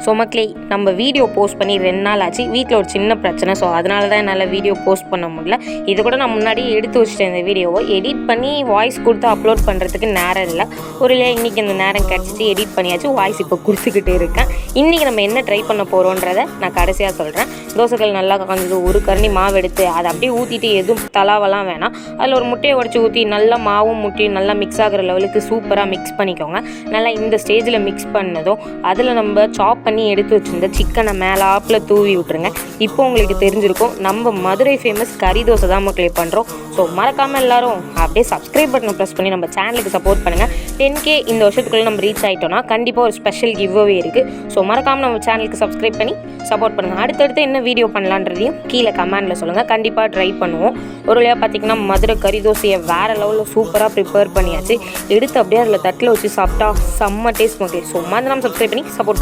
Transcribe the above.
So மக்களே, நம்ம video post பண்ணி 2 நாள் ஆச்சு. வீட்டில் ஒரு சின்ன பிரச்சனை. ஸோ அதனால தான் என்னால் வீடியோ போஸ்ட் பண்ண முடியல. இது கூட நான் முன்னாடியே எடுத்து வச்சுட்டேன். இந்த வீடியோவை எடிட் பண்ணி வாய்ஸ் கொடுத்து அப்லோட் பண்ணுறதுக்கு நேரம் இல்லை. ஒரு இன்றைக்கி அந்த நேரம் கிடச்சிச்சு. எடிட் பண்ணியாச்சு. வாய்ஸ் இப்போ கொடுத்துக்கிட்டு இருக்கேன். இன்றைக்கி நம்ம என்ன ட்ரை பண்ண போகிறோன்றதை நான் கடைசியாக சொல்கிறேன். தோசைகள் நல்லா காய்ஞ்சது. ஒரு கரண்டி மாவு எடுத்து அதை அப்படியே ஊற்றிட்டு எதுவும் தலாவெல்லாம் வேணாம். அதில் ஒரு முட்டையை உடச்சி ஊற்றி நல்லா மாவும் முட்டையும் நல்லா மிக்ஸ் ஆகிற லெவலுக்கு சூப்பராக மிக்ஸ் பண்ணிக்கோங்க. நல்லா இந்த ஸ்டேஜில் மிக்ஸ் பண்ணதும் அதில் நம்ம சாப் பண்ணி எடுத்து வச்சுருந்த சிக்கனை மேலாப்பில் தூவி விட்டுருங்க. இப்போ உங்களுக்கு தெரிஞ்சிருக்கும், நம்ம மதுரை ஃபேமஸ் கறி தோசை தான் மக்களே பண்ணுறோம். ஸோ மறக்காமல் எல்லோரும் அப்படியே சப்ஸ்கிரைப் பட்டனை ப்ரெஸ் பண்ணி நம்ம சேனலுக்கு சப்போர்ட் பண்ணுங்கள். 10K இந்த வருஷத்துக்குள்ளே நம்ம ரீச் ஆகிட்டோம்னா கண்டிப்பாக ஒரு ஸ்பெஷல் கிவ்அவே இருக்குது. ஸோ மறக்காமல் நம்ம சேனலுக்கு சப்ஸ்கிரைப் பண்ணி சப்போர்ட் பண்ணுங்கள். அடுத்தடுத்து என்ன வீடியோ பண்ணலான்றதையும் கீழே கமெண்டில் சொல்லுங்கள். கண்டிப்பாக ட்ரை பண்ணுவோம். ஒரு வழியாக பார்த்திங்கன்னா மதுரை கறி தோசையை வேறு லெவலில் சூப்பராக ப்ரிப்பேர் பண்ணியாச்சு. எடுத்து அப்படியே அதில் தட்டில் வச்சு சாப்பிட்டா செம்ம டேஸ்ட் மக்களே. ஸோ மறந்துடாமல் சப்ஸ்கிரைப் பண்ணி சப்போர்ட்